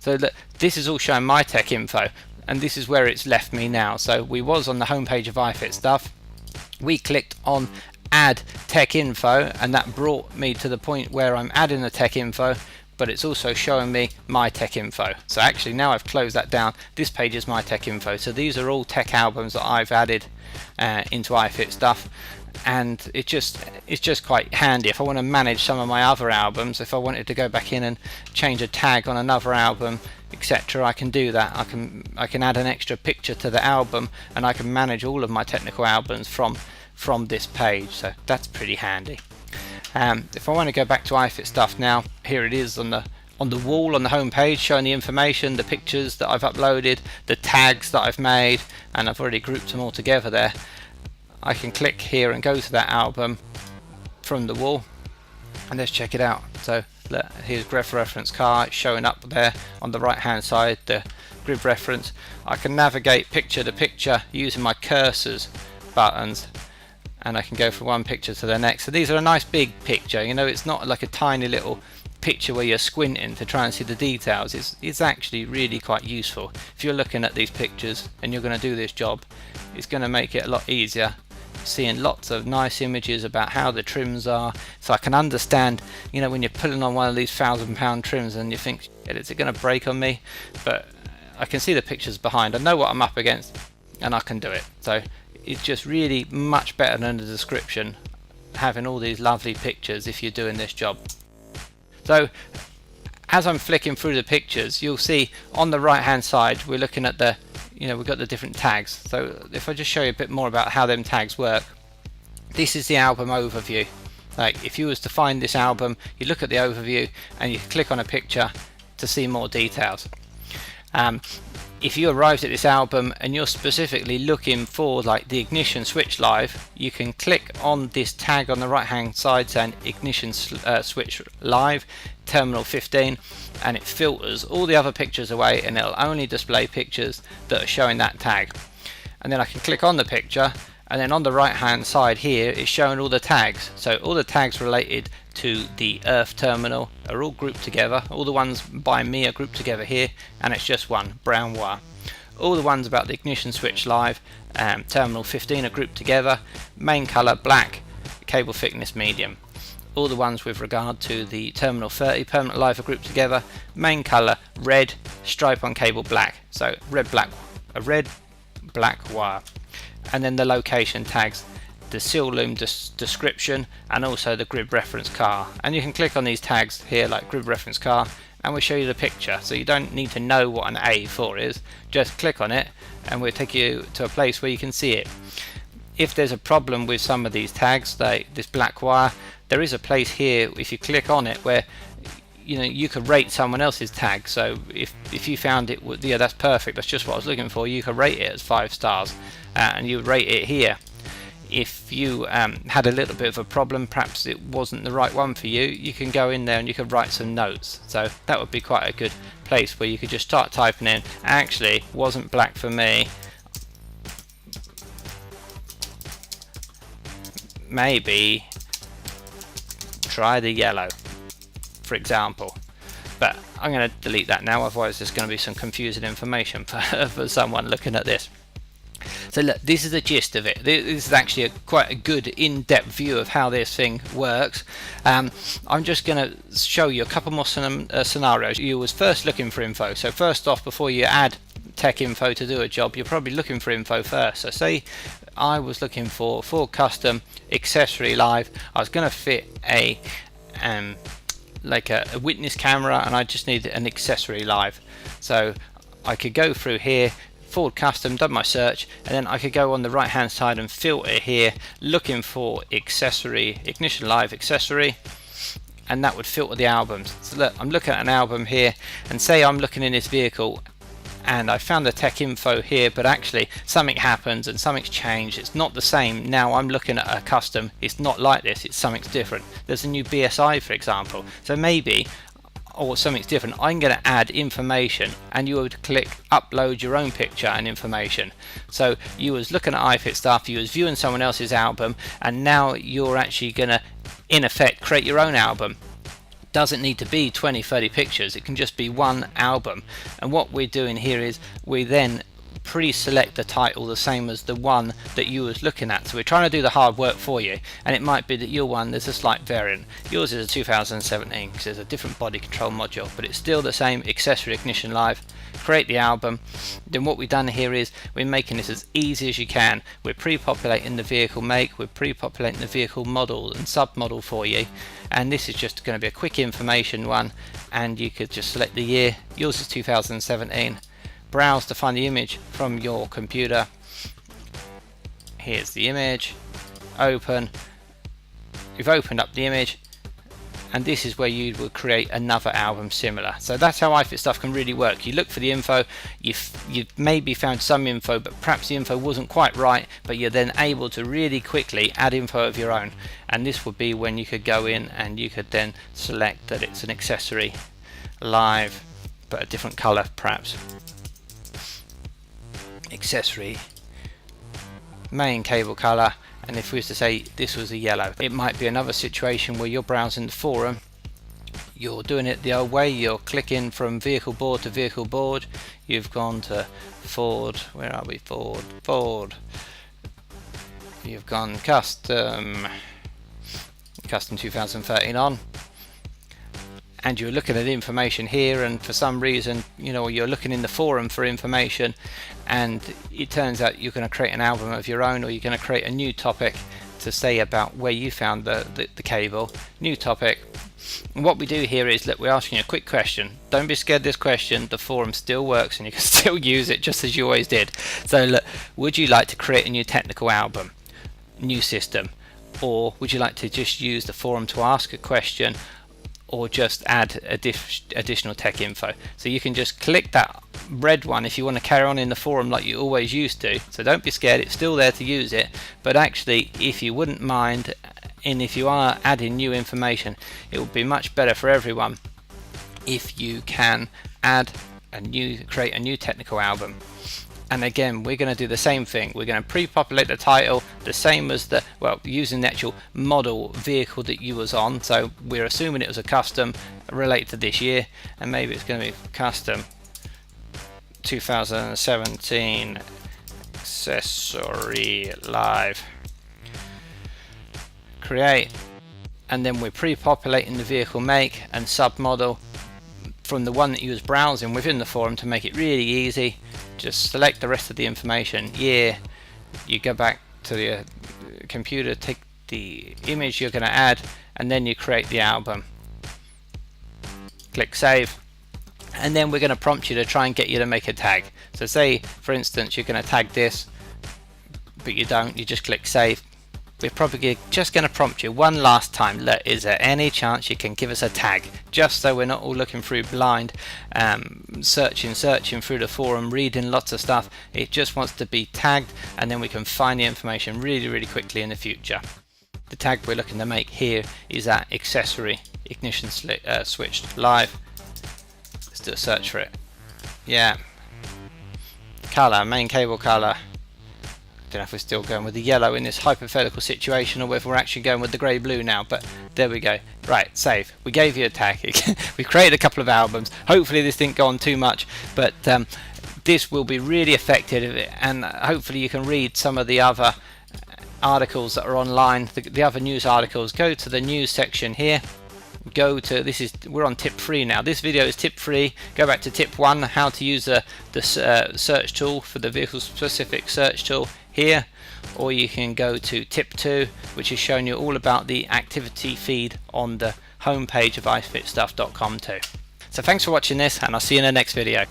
So look, this is all showing my tech info, and this is where it's left me now. So we was on the homepage of iFit Stuff. We clicked on add tech info, and that brought me to the point where I'm adding the tech info, but it's also showing me my tech info. So actually now I've closed that down, this page is my tech info. So these are all tech albums that I've added into iFit Stuff, and it's just quite handy if I want to manage some of my other albums. If I wanted to go back in and change a tag on another album, etc., I can do that. I can add an extra picture to the album, and I can manage all of my technical albums from this page. So that's pretty handy. If I want to go back to iFit Stuff now, here it is on the wall on the home page, showing the information, the pictures that I've uploaded, the tags that I've made, and I've already grouped them all together there. I can click here and go to that album from the wall, and let's check it out. So look, here's Grid Reference Car, it's showing up there on the right hand side, the grid reference. I can navigate picture to picture using my cursors buttons, and I can go from one picture to the next. So these are a nice big picture, you know, it's not like a tiny little picture where you're squinting to try and see the details. It's actually really quite useful. If you're looking at these pictures and you're going to do this job, it's going to make it a lot easier, seeing lots of nice images about how the trims are. So I can understand, you know, when you're pulling on one of these £1,000 trims and you think, is it going to break on me? But I can see the pictures behind, I know what I'm up against, and I can do it. So it's just really much better than the description, having all these lovely pictures if you're doing this job. So as I'm flicking through the pictures, you'll see on the right hand side we're looking at the, you know, we've got the different tags. So if I just show you a bit more about how them tags work, this is the album overview. Like if you was to find this album, you look at the overview and you click on a picture to see more details. If you arrived at this album and you're specifically looking for like the ignition switch live, you can click on this tag on the right hand side saying ignition switch live terminal 15, and it filters all the other pictures away, and it'll only display pictures that are showing that tag. And then I can click on the picture, and then on the right hand side here it's showing all the tags. So all the tags related to the earth terminal are all grouped together. All the ones by me are grouped together here, and it's just one brown wire. All the ones about the ignition switch live terminal 15 are grouped together. Main color black, cable thickness medium. All the ones with regard to the terminal 30 permanent live are grouped together. Main color red, stripe on cable black. So red black wire. And then the location tags, the seal loom description, and also the grid reference car. And you can click on these tags here like grid reference car, and we'll show you the picture. So you don't need to know what an A4 is, just click on it and we'll take you to a place where you can see it. If there's a problem with some of these tags, like this black wire, there is a place here if you click on it where, you know, you could rate someone else's tag. So if you found it, yeah, that's perfect, that's just what I was looking for, you could rate it as 5 stars, and you would rate it here. If you had a little bit of a problem, perhaps it wasn't the right one for you, you can go in there and you can write some notes. So that would be quite a good place where you could just start typing in, actually wasn't black for me, maybe try the yellow, for example. But I'm going to delete that now, otherwise there's going to be some confusing information for someone looking at this. So look, this is the gist of it. This is actually quite a good in-depth view of how this thing works. I'm just going to show you a couple more scenarios. You was first looking for info. So first off, before you add tech info to do a job, you're probably looking for info first. So say I was looking for custom accessory live. I was going to fit a witness camera, and I just need an accessory live. So I could go through here, Ford Custom, done my search, and then I could go on the right hand side and filter here looking for accessory, ignition live accessory, and that would filter the albums. So look, I'm looking at an album here, and say I'm looking in this vehicle and I found the tech info here, but actually something happens and something's changed, it's not the same. Now I'm looking at a custom, it's not like this, it's something's different. There's a new BSI, for example, so maybe, or something's different, I'm going to add information, and you would click upload your own picture and information. So you was looking at iFit Stuff, you was viewing someone else's album, and now you're actually going to in effect create your own album. doesn't need to be 20-30 pictures, it can just be one album. And what we're doing here is we then pre-select the title the same as the one that you was looking at. So we're trying to do the hard work for you, and it might be that your one there's a slight variant. Yours is a 2017 because there's a different body control module, but it's still the same accessory Ignition Live. Create the album. Then what we've done here is we're making this as easy as you can. We're pre-populating the vehicle make, we're pre-populating the vehicle model and sub-model for you, and this is just going to be a quick information one, and you could just select the year. Yours is 2017. Browse to find the image from your computer. Here's the image. Open. You've opened up the image, and this is where you will create another album similar. So that's how iFitStuff can really work. You look for the info, you've maybe found some info, but perhaps the info wasn't quite right, but you're then able to really quickly add info of your own. And this would be when you could go in and you could then select that it's an accessory live, but a different color perhaps. Accessory main cable color, and if we was to say this was a yellow, it might be another situation where you're browsing the forum, you're doing it the old way, you're clicking from vehicle board to vehicle board, you've gone to Ford, where are we, Ford, you've gone custom 2013 on, and you're looking at information here, and for some reason, you know, you're looking in the forum for information, and it turns out you're going to create an album of your own, or you're going to create a new topic to say about where you found the cable. New topic. And what we do here is, look, we're asking you a quick question. Don't be scared of this question. The forum still works and you can still use it just as you always did. So look, would you like to create a new technical album, new system, or would you like to just use the forum to ask a question, or just add additional tech info? So you can just click that red one if you want to carry on in the forum like you always used to. So don't be scared, it's still there to use it, but actually if you wouldn't mind, and if you are adding new information, it would be much better for everyone if you can create a new technical album. And again, we're going to do the same thing. We're going to pre-populate the title the same as using the actual model vehicle that you was on. So we're assuming it was a custom related to this year, and maybe it's going to be custom 2017 accessory live. Create, and then we're pre-populating the vehicle make and submodel from the one that you was browsing within the forum to make it really easy. Just select the rest of the information, year, you go back to the computer, take the image you're going to add, and then you create the album. Click save, and then we're going to prompt you to try and get you to make a tag. So say for instance you're going to tag this, but you don't, you just click save. We're probably just going to prompt you one last time, look, is there any chance you can give us a tag, just so we're not all looking through blind, searching through the forum, reading lots of stuff. It just wants to be tagged, and then we can find the information really quickly in the future. The tag we're looking to make here is that accessory ignition switched live. Let's do a search for it. Yeah, color, main cable color. Don't know if we're still going with the yellow in this hypothetical situation, or whether we're actually going with the grey blue now, but there we go. Right, save. We gave you a tag. We created a couple of albums. Hopefully this didn't go on too much, but this will be really effective, and hopefully you can read some of the other articles that are online, the other news articles. Go to the news section here. Go to we're on tip 3 now. This video is tip 3. Go back to tip 1, how to use the search tool for the vehicle specific search tool here, or you can go to tip 2, which is showing you all about the activity feed on the homepage of ifitstuff.com too. So thanks for watching this, and I'll see you in the next video.